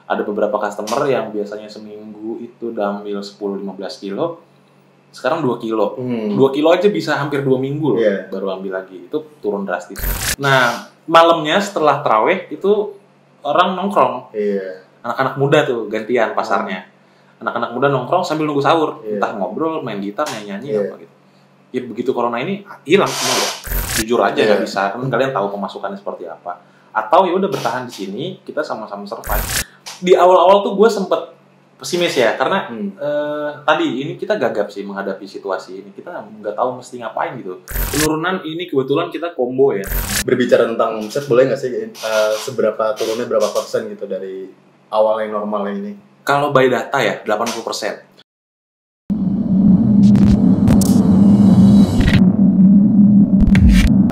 Ada beberapa customer yang biasanya seminggu itu udah ambil 10-15 kilo, sekarang 2 kilo. 2 kilo aja bisa hampir 2 minggu loh, baru ambil lagi. Itu turun drastis. Nah, malamnya setelah taraweh itu orang nongkrong. Anak-anak muda tuh gantian pasarnya. Anak-anak muda nongkrong sambil nunggu sahur. Entah ngobrol, main gitar, nyanyi apa gitu. Ya begitu corona ini hilang semua ya. Jujur aja nggak bisa. Kan kalian tahu pemasukannya seperti apa. Atau ya udah bertahan di sini, kita sama-sama survive. Di awal-awal tuh gue sempet pesimis ya, karena tadi ini kita gagap sih menghadapi situasi ini. Kita nggak tahu mesti ngapain gitu. Penurunan ini kebetulan kita combo ya. Berbicara tentang omset, boleh nggak sih seberapa turunnya berapa persen gitu dari awal yang normal ini? Kalau by data ya 80%.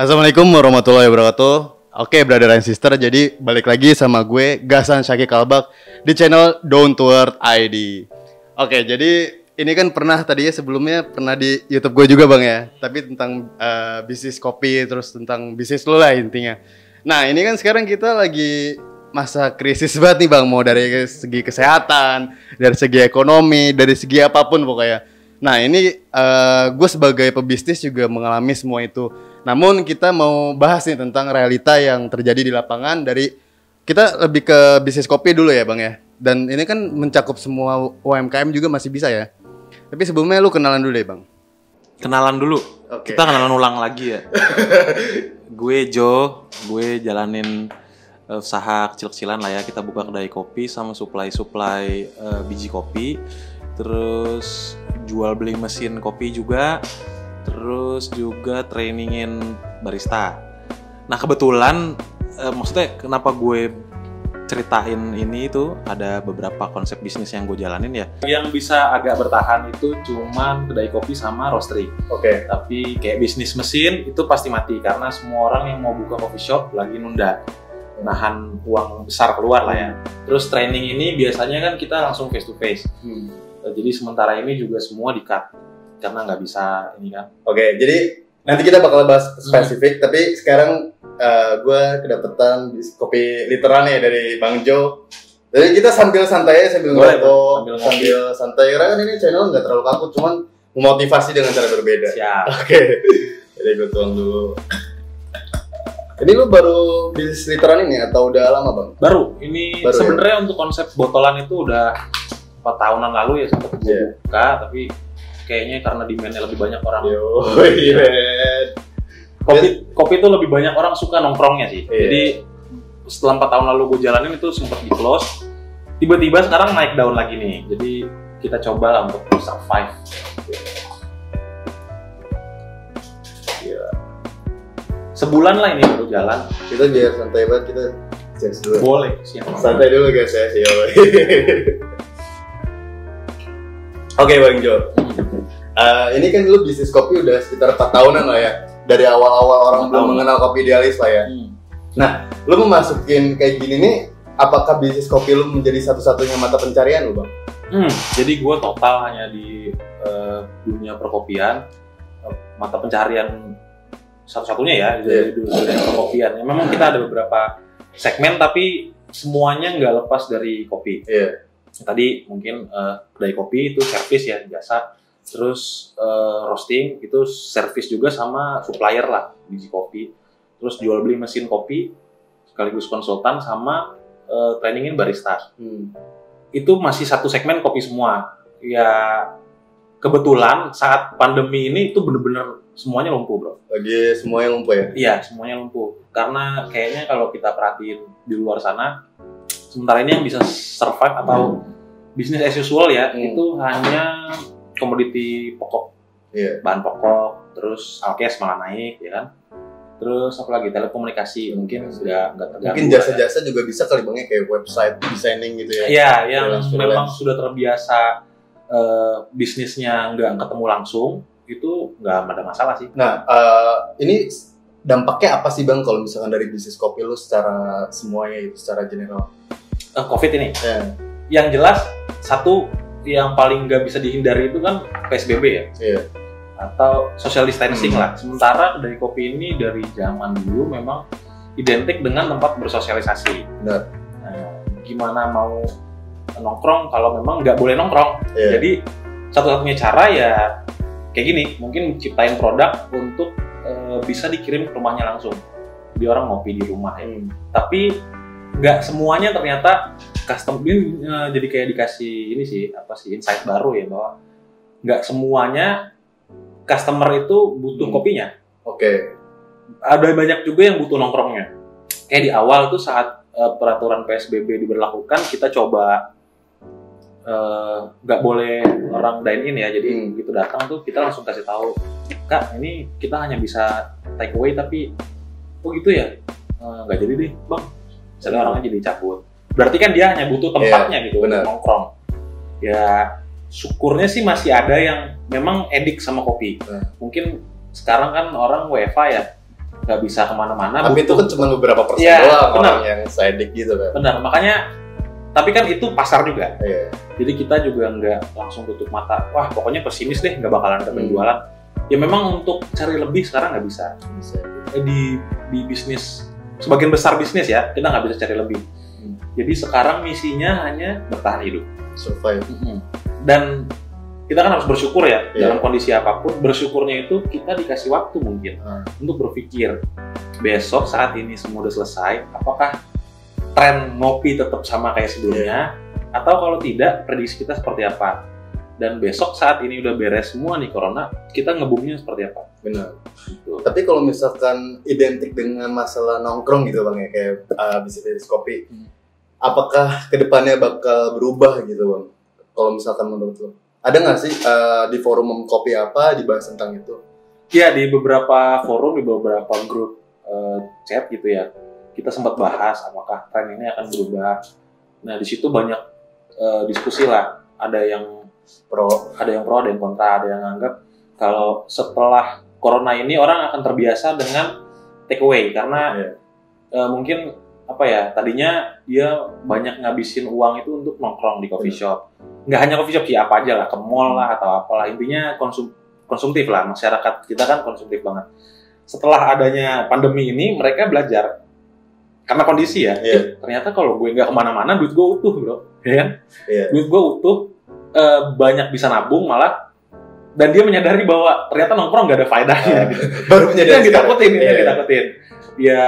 Assalamualaikum warahmatullahi wabarakatuh. Oke, brother and sister, jadi balik lagi sama gue, Gasan Syaki Kalbak, di channel Down to Earth ID. Oke, jadi ini kan sebelumnya pernah di YouTube gue juga bang ya, tapi tentang bisnis kopi, terus tentang bisnis lo lah intinya. Nah, ini kan sekarang kita lagi masa krisis banget nih bang, mau dari segi kesehatan, dari segi ekonomi, dari segi apapun pokoknya. Nah, ini gue sebagai pebisnis juga mengalami semua itu. Namun kita mau bahas nih tentang realita yang terjadi di lapangan dari kita lebih ke bisnis kopi dulu ya bang ya. Dan ini kan mencakup semua UMKM juga masih bisa ya. Tapi sebelumnya lu kenalan dulu ya bang. Kenalan dulu. Kita kenalan ulang lagi ya. Gue Joe, gue jalanin usaha kecil-kecilan lah ya. Kita buka kedai kopi sama supply biji kopi. Terus jual beli mesin kopi juga. Terus juga trainingin barista. Nah kebetulan maksudnya kenapa gue ceritain ini itu ada beberapa konsep bisnis yang gue jalanin ya. Yang bisa agak bertahan itu cuman kedai kopi sama roastery. Tapi kayak bisnis mesin itu pasti mati karena semua orang yang mau buka coffee shop lagi nunda, nahan uang besar keluar lah ya. Terus training ini biasanya kan kita langsung face to face. Jadi sementara ini juga semua di-cut karena nggak bisa ini kan. Jadi nanti kita bakal bahas spesifik, tapi sekarang gue kedapetan kopi literan nih dari Bang Jo. Jadi kita sambil santai, sambil ngobrol, sambil santai. Karena kan ini channel nggak terlalu kaku, cuman memotivasi dengan cara berbeda. Siap. Jadi gue tuang dulu. Ini lu baru bisnis literan ini atau udah lama bang? Baru. Ini sebenarnya untuk konsep botolan itu udah 4 tahunan lalu ya sempat buka, tapi kayaknya karena demand-nya lebih banyak orang. Kopi itu lebih banyak orang suka nongkrongnya sih. Jadi setelah 4 tahun lalu gue jalanin itu sempat di close. Tiba-tiba sekarang naik daun lagi nih. Jadi kita coba lah untuk survive. Sebulan lah ini baru jalan. Kita biar santai banget, kita cheers dulu. Boleh, siap. Santai dulu guys ya. Oke Bang Jo. Ini kan dulu bisnis kopi udah sekitar 4 tahunan lah ya. Dari awal-awal orang belum mengenal kopi idealis lah ya. Nah, lu memasukin kayak gini nih, apakah bisnis kopi lu menjadi satu-satunya mata pencarian lu Bang? Jadi gue total hanya di dunia perkopian, mata pencarian satu-satunya ya di dunia perkopian. Memang kita ada beberapa segmen tapi semuanya nggak lepas dari kopi. Tadi mungkin kedai kopi itu servis ya, jasa. Terus roasting itu servis juga sama supplier lah biji kopi. Terus jual beli mesin kopi sekaligus konsultan sama trainingin barista. Itu masih satu segmen kopi semua. Ya kebetulan saat pandemi ini itu bener-bener semuanya lumpuh bro. Lagi semuanya lumpuh ya? Iya semuanya lumpuh. Karena kayaknya kalau kita perhatiin di luar sana, sementara ini yang bisa survive atau bisnis as usual ya, itu hanya komoditi pokok, bahan pokok, terus alkes malah naik, ya kan? Terus apa lagi, telekomunikasi mungkin nggak terganggu. Mungkin jasa-jasa juga bisa kali bang ya, kayak website designing gitu ya? Iya, yang memang sudah terbiasa bisnisnya nggak ketemu langsung, itu nggak ada masalah sih. Nah, ini dampaknya apa sih bang kalau misalkan dari bisnis kopi lu secara semuanya itu, secara general? Covid ini? Yang jelas, satu yang paling nggak bisa dihindari itu kan PSBB ya, atau social distancing lah. Sementara dari kopi ini dari zaman dulu memang identik dengan tempat bersosialisasi. Benar. gimana mau nongkrong kalau memang nggak boleh nongkrong. Jadi satu-satunya cara ya kayak gini, mungkin ciptain produk untuk bisa dikirim ke rumahnya langsung. Jadi orang ngopi di rumah ya. Tapi nggak semuanya ternyata custom ini jadi kayak dikasih ini sih insight baru ya, bahwa nggak semuanya customer itu butuh kopinya. Ada banyak juga yang butuh nongkrongnya. Kayak di awal tuh saat peraturan PSBB diberlakukan, kita coba nggak boleh orang dine in ya. Jadi begitu datang tuh kita langsung kasih tahu, Kak, ini kita hanya bisa take away, tapi oh gitu ya, nggak jadi deh bang. Misalnya orangnya jadi cabut. Berarti kan dia hanya butuh tempatnya gitu, nongkrong. Ya syukurnya sih masih ada yang memang edik sama kopi. Mungkin sekarang kan orang WFA ya, nggak bisa kemana-mana. Tapi itu kan cuma beberapa persen doang orang yang edik gitu kan. Benar, makanya. Tapi kan itu pasar juga. Jadi kita juga nggak langsung tutup mata. Wah pokoknya pesimis deh, nggak bakalan ada penjualan. Ya memang untuk cari lebih sekarang nggak bisa. Di bisnis, sebagian besar bisnis ya, kita nggak bisa cari lebih. Jadi sekarang misinya hanya bertahan hidup. Survive. Dan kita kan harus bersyukur ya, dalam kondisi apapun. Bersyukurnya itu kita dikasih waktu mungkin untuk berpikir, besok saat ini semua udah selesai, apakah tren ngopi tetap sama kayak sebelumnya, atau kalau tidak, prediksi kita seperti apa. Dan besok saat ini udah beres semua nih corona, kita ngebumnya seperti apa. Benar. Gitu. Tapi kalau misalkan identik dengan masalah nongkrong gitu bang ya, kayak bisnis kopi, apakah kedepannya bakal berubah gitu bang? Kalau misalkan menurut lo, ada nggak sih di forum kopi apa dibahas tentang itu? Iya, di beberapa forum, di beberapa grup chat gitu ya, kita sempat bahas apakah tren ini akan berubah. Nah di situ banyak diskusi lah, ada yang pro, ada yang kontra, ada yang anggap kalau setelah corona ini orang akan terbiasa dengan take away karena mungkin apa ya, tadinya dia banyak ngabisin uang itu untuk nongkrong di coffee shop. Nggak hanya coffee shop sih, apa aja lah, ke mall lah atau apalah, intinya konsumtif lah, masyarakat kita kan konsumtif banget. Setelah adanya pandemi ini mereka belajar karena kondisi ya, ternyata kalau gue nggak kemana-mana duit gue utuh bro, ya kan? Duit gue utuh, banyak bisa nabung malah, dan dia menyadari bahwa ternyata nongkrong nggak ada faedahnya gitu. Baru menyadari. Itu yang ditakutin. Ya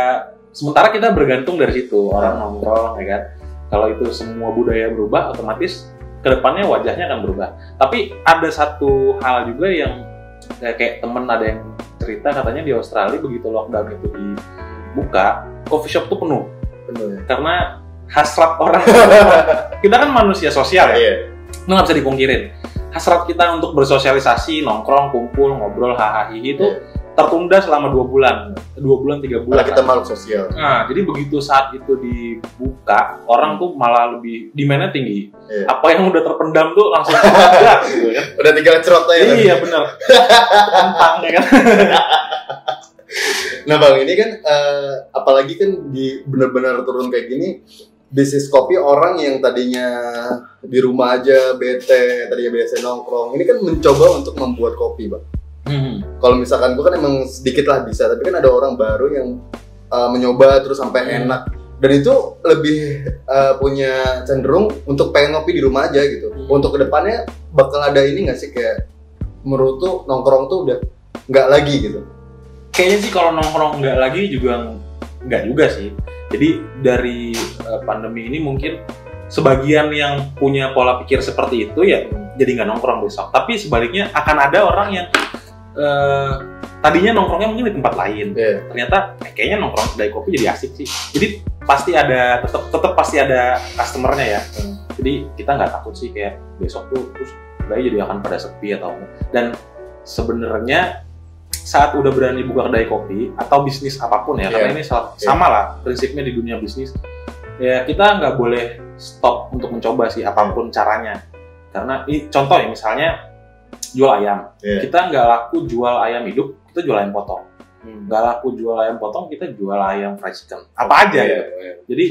sementara kita bergantung dari situ, orang nongkrong ya kan. Kalau itu semua budaya berubah, otomatis kedepannya wajahnya akan berubah. Tapi ada satu hal juga yang kayak temen ada yang cerita, katanya di Australia begitu lockdown itu dibuka, coffee shop tuh penuh. Karena hasrat orang, kita kan manusia sosial ya, itu nggak bisa dipungkirin. Hasrat kita untuk bersosialisasi, nongkrong, kumpul, ngobrol, hahaha itu tertunda selama 2 bulan, 3 bulan. Kita makhluk sosial. Nah, jadi begitu saat itu dibuka, orang tuh malah lebih demand-nya tinggi. Apa yang udah terpendam tuh langsung ada gitu kan. Udah tinggal cerot aja. Iya benar. Tentang ya kan. Nah bang, ini kan apalagi kan di benar-benar turun kayak gini, bisnis kopi orang yang tadinya di rumah aja bete, tadinya biasa nongkrong, ini kan mencoba untuk membuat kopi bang. Kalau misalkan gue kan emang sedikit lah bisa, tapi kan ada orang baru yang mencoba terus sampai enak, dan itu lebih punya cenderung untuk pengen ngopi di rumah aja gitu. Untuk kedepannya bakal ada ini nggak sih, kayak menurut tuh nongkrong tuh udah nggak lagi gitu? Kayaknya sih kalau nongkrong nggak lagi juga nggak juga sih. Jadi dari pandemi ini mungkin sebagian yang punya pola pikir seperti itu ya jadi nggak nongkrong besok. Tapi sebaliknya akan ada orang yang tadinya nongkrongnya mungkin di tempat lain, ternyata kayaknya nongkrong kedai kopi jadi asik sih. Jadi pasti ada, tetap pasti ada customernya ya. Jadi kita nggak takut sih kayak besok tuh terus kedai jadi akan pada sepi atau. Dan sebenarnya saat udah berani buka kedai kopi atau bisnis apapun ya, karena ini sama lah prinsipnya di dunia bisnis. Ya kita nggak boleh stop untuk mencoba sih apapun caranya. Karena contoh ya misalnya jual ayam, kita nggak laku jual ayam hidup, kita jual ayam potong. Nggak laku jual ayam potong, kita jual ayam fried chicken. Apa aja gitu. Jadi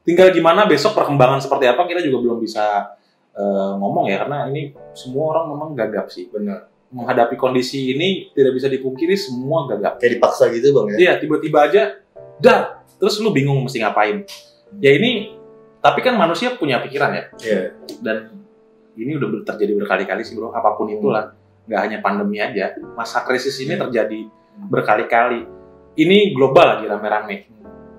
tinggal gimana besok perkembangan seperti apa kita juga belum bisa ngomong ya, karena ini semua orang memang gagap sih. Benar. Menghadapi kondisi ini tidak bisa dipungkiri, semua gagap. Kayak dipaksa gitu bang ya? Iya, tiba-tiba aja, terus lu bingung mesti ngapain. Ya ini, tapi kan manusia punya pikiran ya. Iya. Dan ini udah terjadi berkali-kali sih bro, apapun itulah. Nggak hanya pandemi aja, masa krisis ini terjadi berkali-kali. Ini global lagi rame-rame.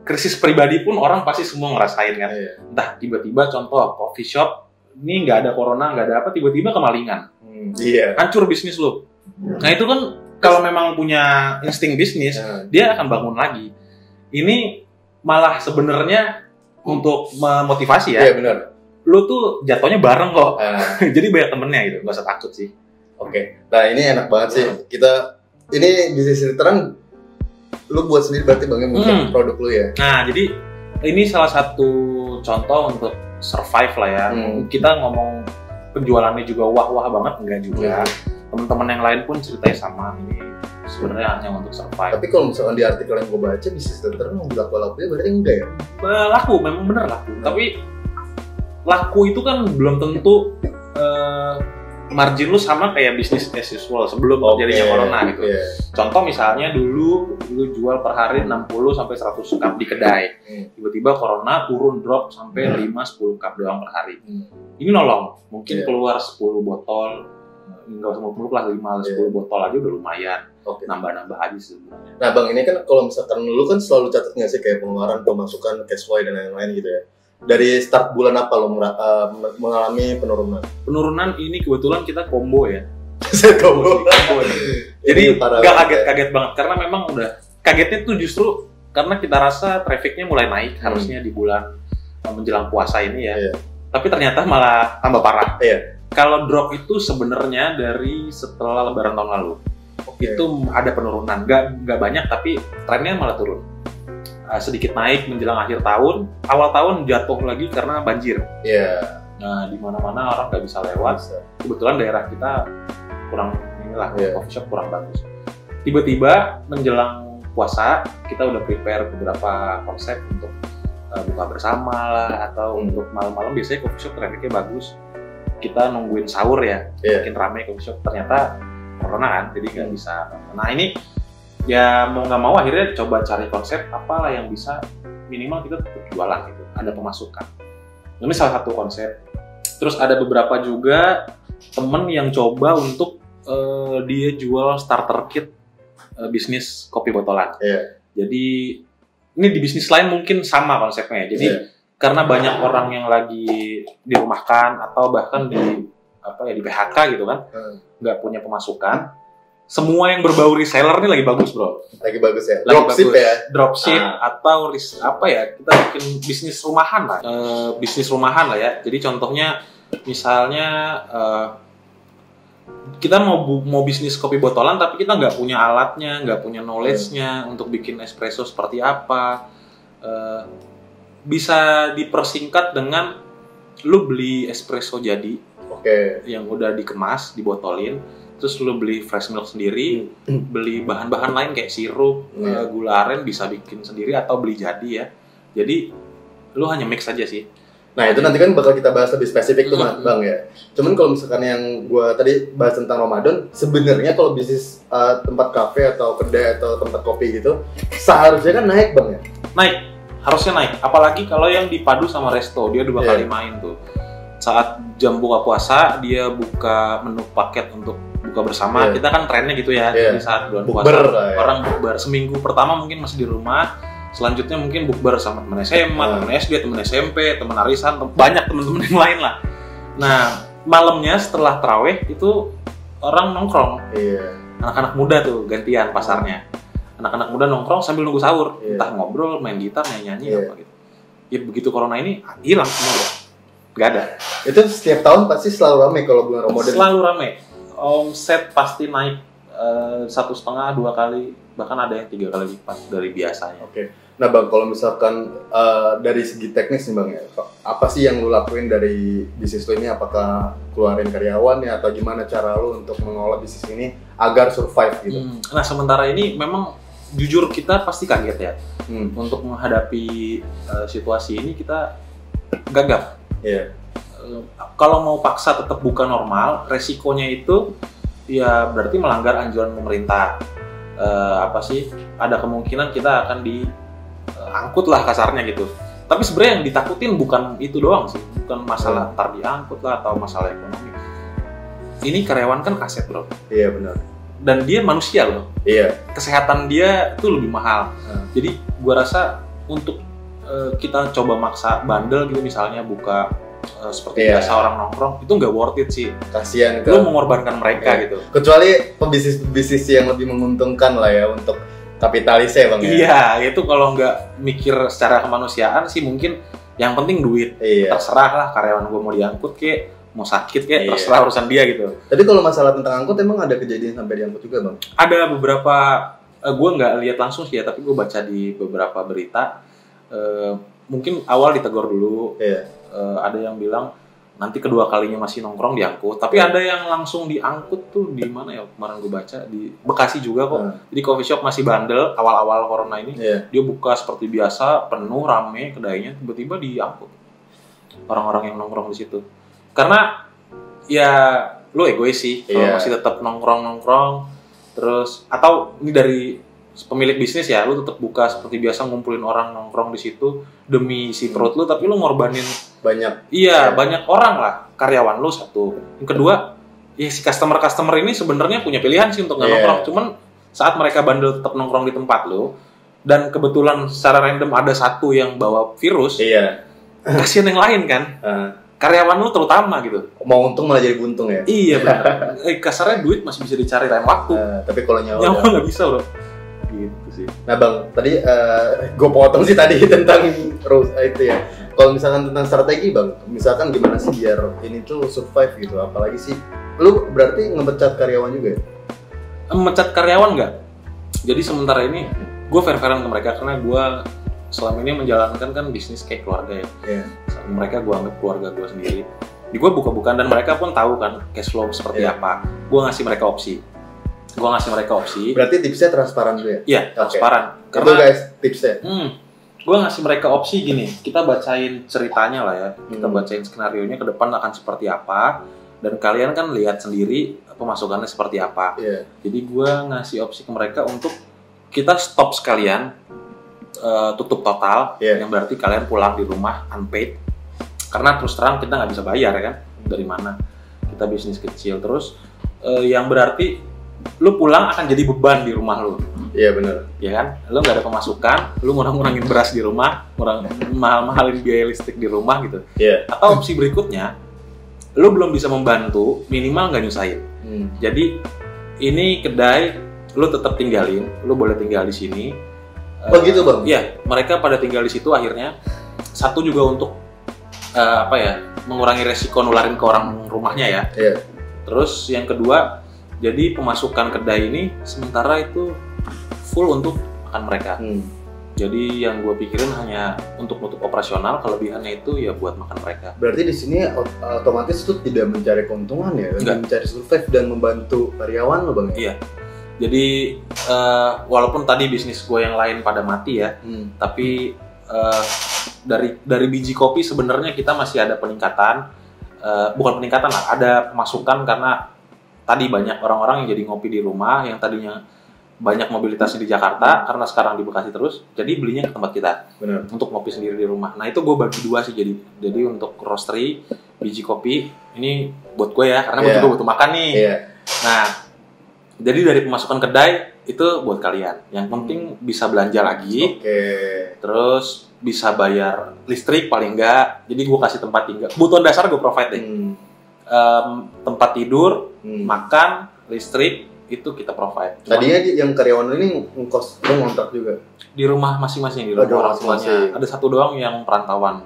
Krisis pribadi pun orang pasti semua ngerasain kan. Entah tiba-tiba contoh coffee shop, ini nggak ada corona, nggak ada apa, tiba-tiba kemalingan. Iya. Hancur bisnis lo. Nah itu kan kalau memang punya insting bisnis, dia akan bangun lagi. Ini malah sebenarnya untuk memotivasi ya. Iya benar. Lu tuh jatuhnya bareng kok. Jadi banyak temennya gitu, nggak usah takut sih. Oke. Nah ini enak banget sih. Kita ini bisnis literan lu buat sendiri berarti Bang mungkin produk lu ya. Nah jadi ini salah satu contoh untuk survive lah ya. Kita ngomong penjualannya juga wah-wah banget enggak juga. Teman-teman yang lain pun ceritanya sama, ini sebenarnya hanya untuk survive. Tapi kalau misalkan di artikel yang gue baca bisnis literan mau laku-lakunya berarti enggak ya? Laku, memang bener laku. Tapi laku itu kan belum tentu margin lu sama kayak bisnis as usual sebelum terjadinya corona gitu. Contoh misalnya dulu lu jual per hari 60 sampai 100 cup di kedai. Tiba-tiba corona turun drop sampai 5-10 cup doang per hari. Ini nolong. Mungkin keluar 10 botol, enggak usah muluk lah 5-10 botol aja udah lumayan. Nambah-nambah aja sebenarnya. Nah Bang, ini kan kalau misalkan lu kan selalu catat nggak sih kayak pengeluaran, pemasukan, cash flow dan lain-lain gitu ya. Dari start bulan apa lo mengalami penurunan? Penurunan ini kebetulan kita combo ya. combo ya. Jadi nggak kaget-kaget banget karena memang udah kagetnya tuh justru karena kita rasa trafficnya mulai naik harusnya di bulan menjelang puasa ini ya. Tapi ternyata malah tambah parah. Kalau drop itu sebenarnya dari setelah Lebaran tahun lalu. Itu ada penurunan, nggak banyak tapi trennya malah turun. Sedikit naik menjelang akhir tahun, awal tahun jatuh lagi karena banjir. Nah, di mana-mana orang nggak bisa lewat. Kebetulan daerah kita kurang coffee shop kurang bagus. Tiba-tiba menjelang puasa, kita udah prepare beberapa konsep untuk buka bersama lah atau untuk malam-malam biasanya coffee shop trafficnya bagus. Kita nungguin sahur ya, makin ramai coffee shop. Ternyata corona kan, jadi nggak bisa. Nah ini ya mau nggak mau akhirnya coba cari konsep apalah yang bisa minimal kita tetap jualan gitu, ada pemasukan. Ini salah satu konsep. Terus ada beberapa juga temen yang coba untuk dia jual starter kit bisnis kopi botolan. Jadi ini di bisnis lain mungkin sama konsepnya. Jadi karena banyak orang yang lagi dirumahkan atau bahkan di PHK gitu kan, nggak punya pemasukan. Semua yang berbau reseller ini lagi bagus bro. Lagi bagus ya. Dropship ya. Dropship atau kita bikin bisnis rumahan lah. Bisnis rumahan lah ya. Jadi contohnya misalnya kita mau bisnis kopi botolan tapi kita nggak punya alatnya, nggak punya knowledge-nya untuk bikin espresso seperti apa. Bisa dipersingkat dengan lu beli espresso jadi. Yang udah dikemas, dibotolin. Terus lu beli fresh milk sendiri, beli bahan-bahan lain kayak sirup, gula aren bisa bikin sendiri atau beli jadi ya. Jadi lu hanya mix aja sih. Nah itu nanti kan bakal kita bahas lebih spesifik tuh Bang ya. Cuman kalau misalkan yang gua tadi bahas tentang Ramadan, sebenarnya kalau bisnis tempat kafe atau kedai atau tempat kopi gitu, seharusnya kan naik Bang ya? Naik, harusnya naik. Apalagi kalau yang dipadu sama resto, dia 2 kali main tuh. Saat jam buka puasa, dia buka menu paket untuk buka bersama. Kita kan trennya gitu ya. Di saat bulan puasa, orang bukber seminggu pertama mungkin masih di rumah. Selanjutnya mungkin bukber sama teman SMA, teman SD, teman SMP, teman arisan, banyak teman-teman yang lain lah. Nah, malamnya setelah tarawih itu orang nongkrong. Anak-anak muda tuh gantian pasarnya. Anak-anak muda nongkrong sambil nunggu sahur. Entah ngobrol, main gitar, nyanyi apa gitu. Ya begitu corona ini hilang semua. Gak ada. Itu setiap tahun pasti selalu ramai kalau bulan Ramadan. Selalu ramai. Omset pasti naik 1,5-2 kali, bahkan ada yang 3 kali lipat dari biasanya. Nah Bang, kalau misalkan dari segi teknis nih Bang ya, apa sih yang lu lakuin dari bisnis lu ini? Apakah keluarin karyawan ya atau gimana cara lu untuk mengelola bisnis ini agar survive gitu? Nah sementara ini memang jujur kita pasti kaget ya. Untuk menghadapi situasi ini kita gagap. Kalau mau paksa tetap buka normal, resikonya itu ya berarti melanggar anjuran pemerintah. Ada kemungkinan kita akan diangkut lah kasarnya gitu. Tapi sebenarnya yang ditakutin bukan itu doang sih, bukan masalah ntar diangkut lah atau masalah ekonomi. Ini karyawan kan aset bro. Iya benar. Dan dia manusia loh. Iya. Kesehatan dia tuh lebih mahal. Jadi gua rasa untuk kita coba maksa bandel gitu misalnya buka seperti biasa orang nongkrong itu nggak worth it sih. Kasian lu mengorbankan mereka gitu. Kecuali pebisnis yang lebih menguntungkan lah ya untuk kapitalisnya bang ya. Iya, itu kalau nggak mikir secara kemanusiaan sih mungkin yang penting duit. Terserah lah karyawan gue mau diangkut kek, mau sakit kek, terserah urusan dia gitu. Tapi kalau masalah tentang angkut emang ada kejadian sampai diangkut juga bang? Ada beberapa, gue nggak lihat langsung sih ya, tapi gue baca di beberapa berita. Mungkin awal ditegur dulu. Ada yang bilang nanti kedua kalinya masih nongkrong diangkut, tapi ada yang langsung diangkut tuh di mana ya kemarin gue baca di Bekasi juga kok. Jadi coffee shop masih bandel awal-awal corona ini, dia buka seperti biasa penuh rame kedainya, tiba-tiba diangkut orang-orang yang nongkrong di situ. Karena ya lu egois sih kalau masih tetap nongkrong terus, atau ini dari pemilik bisnis ya, lu tetap buka seperti biasa ngumpulin orang nongkrong di situ demi si perut lu, tapi lu ngorbanin banyak. Banyak orang lah, karyawan lu satu. Yang kedua, ya si customer ini sebenarnya punya pilihan sih untuk nggak nongkrong, cuman saat mereka bandel tetap nongkrong di tempat lu dan kebetulan secara random ada satu yang bawa virus, kasihan yang lain kan. Karyawan lu terutama gitu. Mau untung malah jadi buntung ya. Iya benar. Kasarnya duit masih bisa dicari lain waktu. Tapi kalau nyawa nggak bisa bro. Gitu sih. Nah bang, tadi gue potong sih tadi tentang itu ya. Kalau misalkan tentang strategi bang, misalkan gimana sih biar ini tuh survive gitu, apalagi sih, lu berarti ngepecat karyawan juga ya? Memecat karyawan nggak? Jadi sementara ini gue fair-fairan ke mereka karena gue selama ini menjalankan kan bisnis kayak keluarga ya. Mereka gue anggap keluarga gue sendiri. Di gue buka-bukaan dan mereka pun tahu kan cash flow seperti apa. Gue ngasih mereka opsi. Berarti tipsnya transparan dulu ya? Iya, transparan. Karena itu guys tipsnya. Gue ngasih mereka opsi gini, kita bacain ceritanya lah ya, kita bacain skenarionya ke depan akan seperti apa, dan kalian kan lihat sendiri pemasukannya seperti apa. Jadi gue ngasih opsi ke mereka untuk kita stop sekalian, tutup total, yang berarti kalian pulang di rumah unpaid, karena terus terang kita nggak bisa bayar kan, dari mana? Kita bisnis kecil terus, yang berarti lu pulang akan jadi beban di rumah lu. Iya benar. Ya kan? Lu nggak ada pemasukan, lu ngurangin beras di rumah, mahal-mahalin biaya listrik di rumah gitu. Atau opsi berikutnya, lu belum bisa membantu, minimal nggak nyusahin. Jadi ini kedai lu tetap tinggalin, lu boleh tinggal di sini. Begitu bang? Iya, mereka pada tinggal di situ akhirnya. Satu juga untuk mengurangi resiko nularin ke orang rumahnya ya. Terus yang kedua, jadi pemasukan kedai ini sementara itu full untuk makan mereka. Jadi yang gue pikirin hanya untuk nutup operasional, kelebihannya itu ya buat makan mereka. Berarti di sini otomatis itu tidak mencari keuntungan ya, mencari survive dan membantu karyawan lo bang? Iya. Jadi walaupun tadi bisnis gue yang lain pada mati ya, tapi dari biji kopi sebenarnya kita masih ada peningkatan, bukan peningkatan lah, ada pemasukan karena tadi banyak orang-orang yang jadi ngopi di rumah yang tadinya banyak mobilitasnya di Jakarta karena sekarang di Bekasi terus, jadi belinya ke tempat kita. Bener. Untuk ngopi sendiri di rumah. Nah itu gue bagi dua sih, jadi untuk roastery biji kopi ini buat gue ya, karena gue juga butuh makan nih. Nah jadi dari pemasukan kedai itu buat kalian. Yang penting bisa belanja lagi, terus bisa bayar listrik paling enggak. Jadi gue kasih tempat tinggal, kebutuhan dasar gue provide deh. Tempat tidur, makan, listrik itu kita provide. Tadinya yang karyawan ini ngkos, lo ngontrak juga? Di rumah masing-masing, di rumah orang tuanya. Ada satu doang yang perantauan.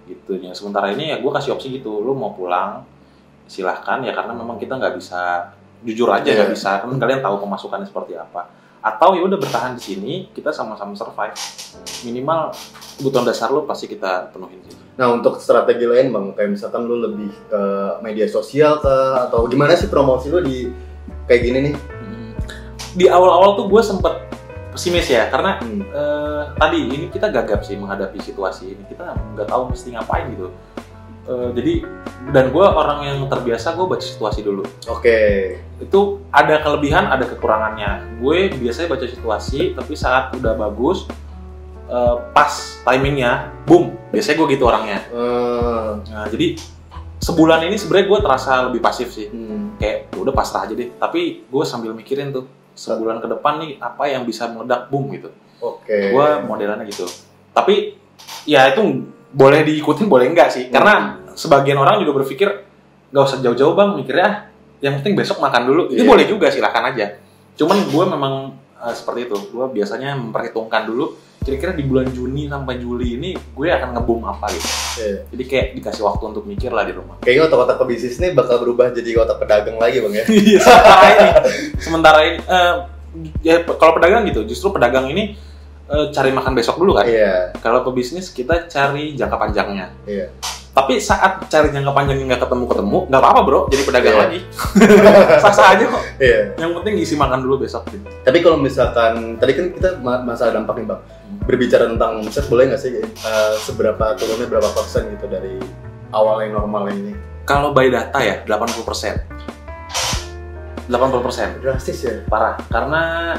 Gitu ya. Sementara ini ya gue kasih opsi gitu, lo mau pulang silahkan ya, karena memang kita nggak bisa, jujur aja nggak bisa. Kan kalian tahu pemasukannya seperti apa. Atau ya udah bertahan di sini, kita sama-sama survive. Minimal kebutuhan dasar lo pasti kita penuhin sih. Nah untuk strategi lain bang, kayak misalkan lu lebih ke media sosial atau gimana sih promosi lu di kayak gini nih? Di awal-awal tuh gue sempet pesimis ya, karena tadi ini kita gagap sih menghadapi situasi ini, kita nggak tahu mesti ngapain gitu. Jadi dan gue orang yang terbiasa gue baca situasi dulu. Itu ada kelebihan, ada kekurangannya. Gue biasanya baca situasi, tapi saat udah bagus, pas timingnya, boom. Biasanya gue gitu orangnya. Nah, jadi sebulan ini sebenarnya gue terasa lebih pasif sih. Kayak udah pasrah aja deh. Tapi gue sambil mikirin tuh sebulan ke depan nih apa yang bisa meledak, boom gitu. Gue modelannya gitu. Tapi ya itu boleh diikutin boleh enggak sih. Karena sebagian orang juga berpikir nggak usah jauh-jauh bang, mikirnya yang penting besok makan dulu. Itu boleh juga, silakan aja. Cuman gue memang seperti itu. Gue biasanya memperhitungkan dulu kira-kira di bulan Juni sampai Juli ini gue akan nge-boom apa gitu. Jadi kayak dikasih waktu untuk mikir lah di rumah. Kayaknya otak-otak pebisnis nih bakal berubah jadi otak pedagang lagi bang ya. Iya, sementara ini ya kalau pedagang gitu, justru pedagang ini cari makan besok dulu kan. Kalau pebisnis kita cari jangka panjangnya. Tapi saat cari jangka panjangnya nggak ketemu, nggak apa-apa bro, jadi pedagang lagi. Sah-sah aja kok. Yang penting isi makan dulu besok. Gitu. Tapi kalau misalkan, tadi kan kita masalah dampak nih bang. Berbicara tentang omset, boleh nggak sih seberapa turunnya berapa persen gitu dari awal yang normal ini? Kalau by data ya 80%. 80%. Drastis ya? Parah, karena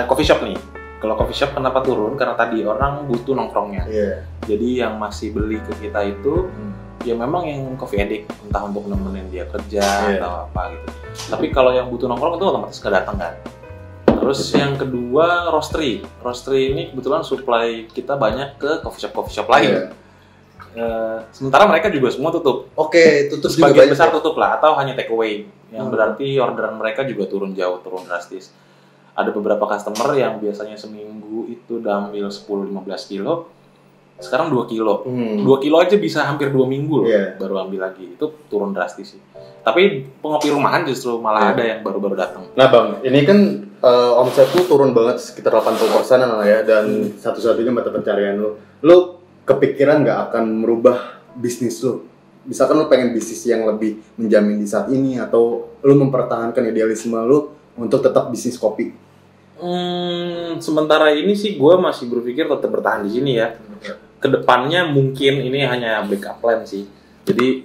coffee shop nih. Kalau coffee shop kenapa turun? Karena tadi orang butuh nongkrongnya. Jadi yang masih beli ke kita itu ya memang yang coffee addict, entah untuk nemenin dia kerja atau apa gitu. Tapi kalau yang butuh nongkrong itu otomatis gak datang kan. Terus yang kedua roastery. Roastery ini kebetulan supply kita banyak ke coffee shop lain. Sementara mereka juga semua tutup. Tutup. Sebagian besar tutup lah atau hanya take away. Yang berarti orderan mereka juga turun jauh, turun drastis. Ada beberapa customer yang biasanya seminggu itu udah ambil 10-15 kilo, sekarang 2 kilo. 2 kilo aja bisa hampir 2 minggu loh, baru ambil lagi. Itu turun drastis sih. Tapi pengopi rumahan justru malah ada yang baru-baru datang. Nah bang, ini kan omset lu turun banget sekitar 80% lah ya, dan satu-satunya mata pencarian lu. Lu kepikiran nggak akan merubah bisnis lu? Misalkan lu pengen bisnis yang lebih menjamin di saat ini, atau lu mempertahankan idealisme lu untuk tetap bisnis kopi? Sementara ini sih gue masih berpikir tetap bertahan di sini ya. Kedepannya mungkin ini hanya backup plan sih. Jadi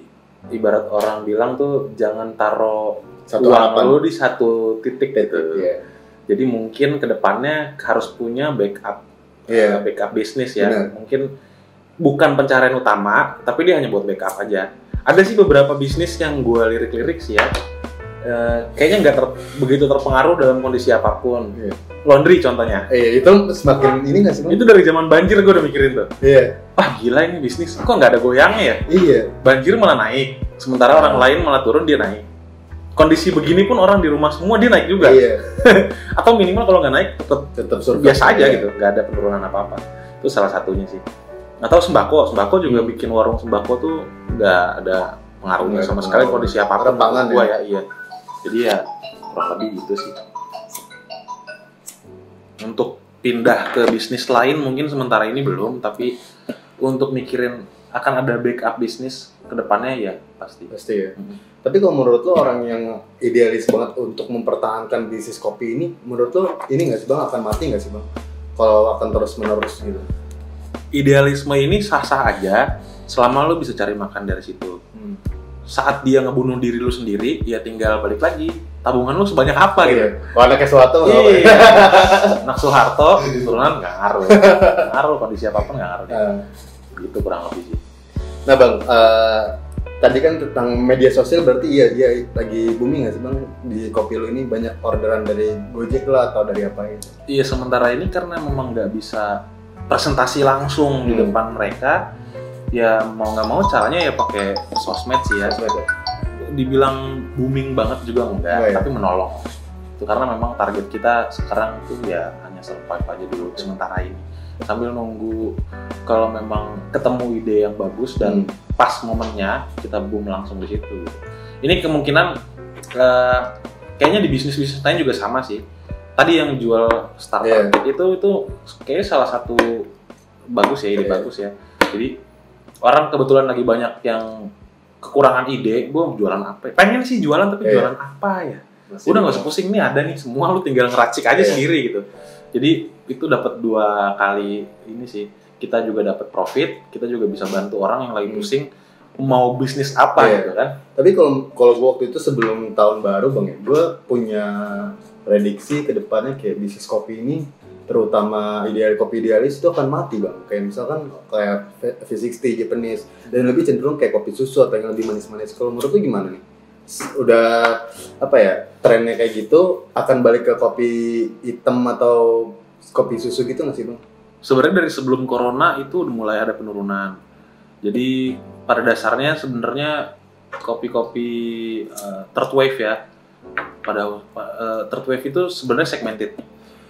ibarat orang bilang tuh jangan taruh uang lu di satu titik gitu. Jadi mungkin kedepannya harus punya backup, backup bisnis ya. Mungkin bukan pencarian utama, tapi dia hanya buat backup aja. Ada sih beberapa bisnis yang gue lirik-lirik sih ya. Kayaknya nggak begitu terpengaruh dalam kondisi apapun. Laundry contohnya. Itu semakin ini nggak sih? Itu dari zaman banjir gue udah mikirin tuh. Wah gila ini bisnis, kok nggak ada goyangnya ya? Banjir malah naik, sementara orang lain malah turun, dia naik. Kondisi begini pun orang di rumah semua dia naik juga. Atau minimal kalau nggak naik tetap biasa aja gitu, nggak ada penurunan apa-apa. Itu salah satunya sih. Atau sembako juga bikin warung sembako tuh nggak ada pengaruhnya sama sekali kondisi apapun. Gua ya. Jadi ya kurang lebih gitu sih. Untuk pindah ke bisnis lain mungkin sementara ini belum, tapi untuk mikirin akan ada backup bisnis ke depannya ya pasti ya. Tapi kalau menurut lo orang yang idealis banget untuk mempertahankan bisnis kopi ini, menurut lo ini nggak sih bang, akan mati nggak sih bang kalau akan terus menerus gitu? Idealisme ini sah-sah aja selama lo bisa cari makan dari situ. Saat dia ngebunuh diri lu sendiri, ya tinggal balik lagi. Tabungan lu sebanyak apa gitu. Kalau anaknya Soeharto anak Soeharto, turunan nggak ngaruh. Kondisi apapun nggak ngaruh. Gitu kurang lebih sih. Nah bang, tadi kan tentang media sosial, berarti dia lagi booming nggak sih bang? Di kopi lu ini banyak orderan dari Gojek lah atau dari apa gitu? Iya, sementara ini karena memang nggak bisa presentasi langsung di depan mereka. Ya mau nggak mau caranya ya pakai sosmed sih ya. Dibilang booming banget juga enggak, tapi menolong. Itu karena memang target kita sekarang tuh ya hanya survive aja dulu sementara ini. Sambil nunggu kalau memang ketemu ide yang bagus dan pas momennya kita boom langsung di situ. Ini kemungkinan kayaknya di bisnis-bisnis lain juga sama sih. Tadi yang jual starter kit itu kayaknya salah satu bagus ya, ide bagus ya. Jadi orang kebetulan lagi banyak yang kekurangan ide, gue jualan apa? Pengen sih jualan, tapi jualan apa ya? Udah nggak usah pusing nih, ada nih semua, lu tinggal ngeracik aja sendiri gitu. Jadi itu dapat 2 kali ini sih. Kita juga dapat profit, kita juga bisa bantu orang yang lagi pusing mau bisnis apa gitu kan. Tapi kalau gue waktu itu sebelum tahun baru bang ya, gue punya prediksi ke depannya kayak bisnis kopi ini terutama kopi idealis itu akan mati bang. Kayak misalkan kayak V60 Japanese dan lebih cenderung kayak kopi susu atau yang lebih manis-manis. Kalau menurut lu gimana nih? Udah apa ya, trennya kayak gitu akan balik ke kopi hitam atau kopi susu gitu nggak sih bang? Sebenarnya dari sebelum corona itu udah mulai ada penurunan. Jadi pada dasarnya sebenarnya kopi-kopi third wave ya. Third wave itu sebenarnya segmented.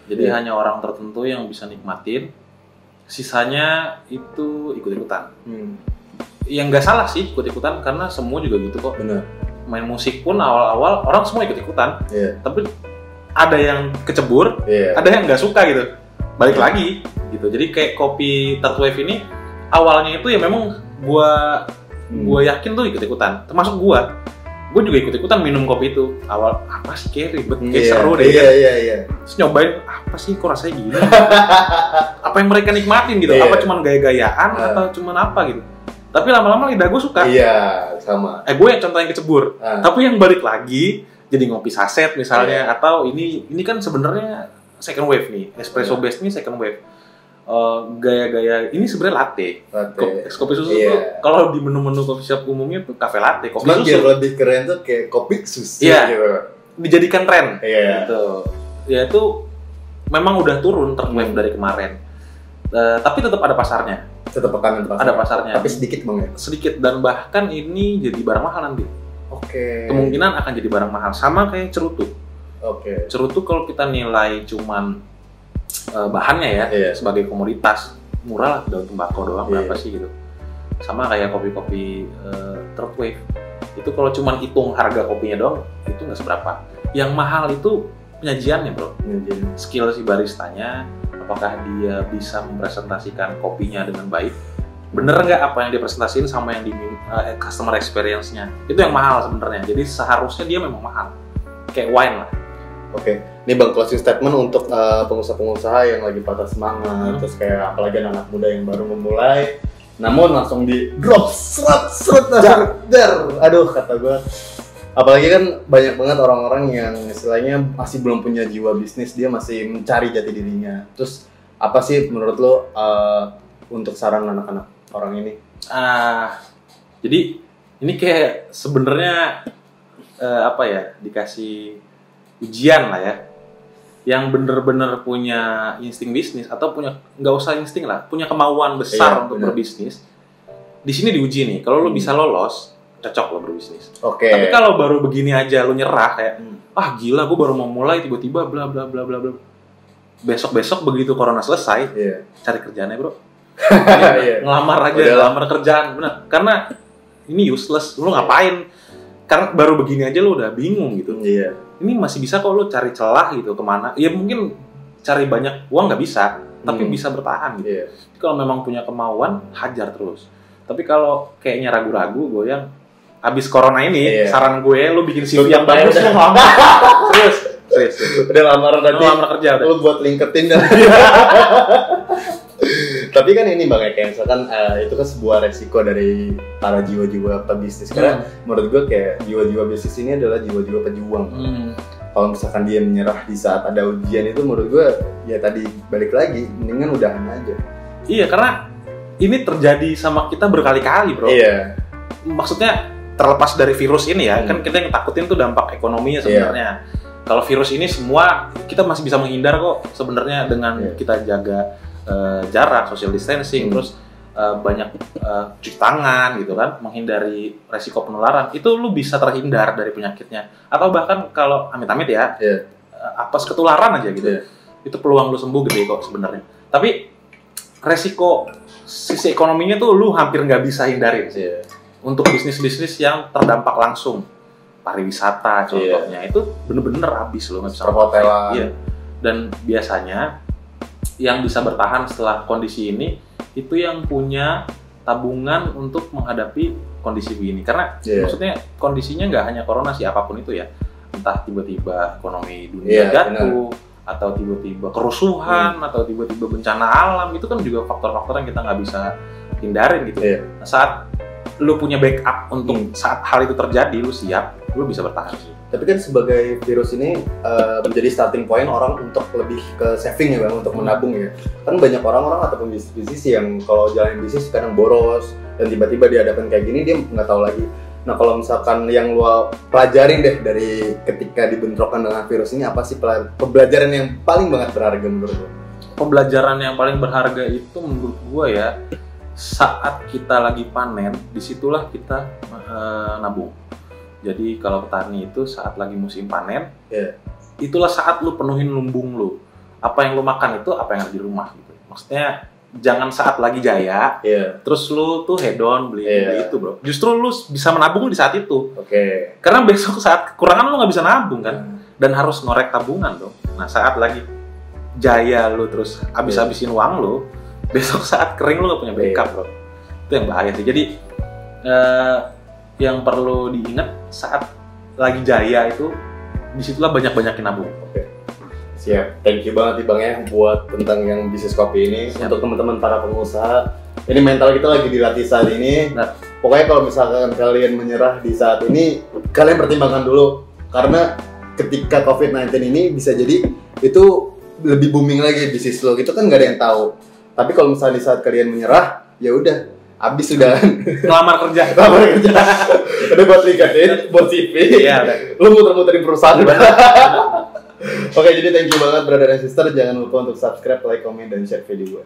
Jadi hanya orang tertentu yang bisa nikmatin. Sisanya itu ikut-ikutan. Yang nggak salah sih ikut-ikutan karena semua juga gitu kok. Benar. Main musik pun awal-awal orang semua ikut-ikutan. Tapi ada yang kecebur, ada yang nggak suka gitu. Balik lagi gitu. Jadi kayak kopi third wave ini awalnya itu ya memang gua yakin tuh ikut-ikutan. Termasuk gue juga ikut-ikutan minum kopi itu. Awal apa sih kayak ribet, kayak seru deh. Terus nyobain apa sih kok rasanya gini? Apa yang mereka nikmatin gitu? Apa cuman gaya-gayaan atau cuman apa gitu? Tapi lama-lama lidah gue suka. Sama. Gue yang contoh yang kecebur. Tapi yang balik lagi jadi ngopi saset misalnya atau ini kan sebenarnya second wave nih. Espresso based nih second wave. Gaya-gaya ini sebenarnya latte. Kopi susu tuh kalau di menu-menu coffee shop umumnya tuh cafe latte, kopi susu. Biar lebih keren tuh kayak kopi susu gitu. Dijadikan tren gitu. Ya itu memang udah turun third wave dari kemarin. Tapi tetap ada pasarnya. Tetap akan ada pasarnya. Tapi sedikit bang ya? Sedikit, dan bahkan ini jadi barang mahal nanti. Kemungkinan akan jadi barang mahal sama kayak cerutu. Cerutu kalau kita nilai cuman bahannya ya sebagai komoditas murah lah, daun tembakau doang berapa sih gitu. Sama kayak kopi-kopi third wave itu kalau cuma hitung harga kopinya doang itu nggak seberapa. Yang mahal itu penyajiannya bro, skill si baristanya, apakah dia bisa mempresentasikan kopinya dengan baik, bener nggak apa yang dia presentasiin sama yang di customer experience-nya, itu yang mahal sebenarnya. Jadi seharusnya dia memang mahal kayak wine lah. Ini bang closing statement untuk pengusaha-pengusaha yang lagi patah semangat, terus kayak apalagi anak muda yang baru memulai, namun langsung di drop seret aduh kata gue. Apalagi kan banyak banget orang-orang yang istilahnya masih belum punya jiwa bisnis, dia masih mencari jati dirinya. Terus apa sih menurut lo untuk saran anak-anak orang ini? Jadi ini kayak sebenarnya dikasih ujian lah ya, yang bener-bener punya insting bisnis atau punya, nggak usah insting lah, punya kemauan besar untuk berbisnis. Di sini diuji nih, kalau lo bisa lolos, cocok lo berbisnis. Tapi kalau baru begini aja lo nyerah kayak, gila gue baru mau mulai tiba-tiba bla bla bla bla bla. Besok begitu corona selesai, cari kerjaannya bro. Ngelamar aja, ngelamar kerjaan, bener. Karena ini useless, lo ngapain? Karena baru begini aja lo udah bingung gitu. Ini masih bisa kok lo cari celah gitu kemana. Ya mungkin cari banyak uang nggak bisa, tapi bisa bertahan gitu. Jadi kalau memang punya kemauan, hajar terus. Tapi kalau kayaknya ragu-ragu, goyang, abis corona ini, saran gue lo bikin CV yang bagus, lo ngelamar. Serius. Udah lamar nanti. Lamar kerja udah. Lo buat LinkedIn dah. Tapi kan ini bang ya, kayak misalkan itu kan sebuah resiko dari para jiwa-jiwa pebisnis. Karena menurut gue kayak jiwa-jiwa bisnis ini adalah jiwa-jiwa pejuang. Kalau misalkan dia menyerah di saat ada ujian itu, menurut gue ya tadi balik lagi, mendingan udahan aja. Iya, karena ini terjadi sama kita berkali-kali bro. Maksudnya terlepas dari virus ini ya, kan kita yang takutin tuh dampak ekonominya sebenarnya. Kalau virus ini semua kita masih bisa menghindar kok sebenarnya dengan kita jaga jarak, social distancing, terus banyak cuci tangan gitu kan, menghindari resiko penularan. Itu lu bisa terhindar dari penyakitnya. Atau bahkan kalau amit-amit ya, apes ketularan aja gitu. Itu peluang lu sembuh gede kok sebenarnya. Tapi resiko sisi ekonominya tuh lu hampir nggak bisa hindarin sih. Untuk bisnis-bisnis yang terdampak langsung, pariwisata contohnya, itu bener-bener habis lo, nggak bisa perhotelan. Dan biasanya yang bisa bertahan setelah kondisi ini itu yang punya tabungan untuk menghadapi kondisi begini. Karena maksudnya kondisinya nggak hanya corona sih, apapun itu ya, entah tiba-tiba ekonomi dunia jatuh, atau tiba-tiba kerusuhan, atau tiba-tiba bencana alam, itu kan juga faktor-faktor yang kita nggak bisa hindarin gitu. Nah, saat lu punya backup untuk saat hal itu terjadi, lu siap, lu bisa bertahan sih. Tapi kan sebagai virus ini menjadi starting point orang untuk lebih ke saving ya bang, untuk menabung ya. Kan banyak orang-orang ataupun bisnis yang kalau jalanin bisnis kadang boros dan tiba-tiba dihadapkan kayak gini dia nggak tahu lagi. Nah kalau misalkan yang lu pelajarin deh dari ketika dibentrokan dengan virus ini, apa sih pembelajaran yang paling banget berharga menurut lu? Pembelajaran yang paling berharga itu menurut gua ya, saat kita lagi panen, disitulah kita nabung. Jadi kalau petani itu saat lagi musim panen, itulah saat lu penuhin lumbung lu. Apa yang lu makan itu apa yang ada di rumah gitu. Maksudnya jangan saat lagi jaya, terus lu tuh hedon beli itu bro. Justru lu bisa menabung di saat itu. Karena besok saat kekurangan lu nggak bisa nabung kan, dan harus ngorek tabungan dong. Nah saat lagi jaya lu terus habis-habisin uang lu, besok saat kering lu nggak punya backup bro. Itu yang bahaya sih. Jadi yang perlu diingat saat lagi jaya itu, disitulah banyak-banyakin nabung. Siap, thank you banget nih bang ya buat tentang yang bisnis kopi ini. Untuk teman-teman para pengusaha, ini mental kita lagi dilatih saat ini. Pokoknya kalau misalkan kalian menyerah di saat ini, kalian pertimbangkan dulu. Karena ketika COVID-19 ini bisa jadi itu lebih booming lagi bisnis lo, gitu kan nggak ada yang tahu. Tapi kalau misalnya di saat kalian menyerah, ya udah habis sudah. Ngelamar kerja. Udah buat LinkedIn, buat CV. Lu muter-muterin perusahaan. Oke, jadi thank you banget brother and sister. Jangan lupa untuk subscribe, like, comment, dan share video gue.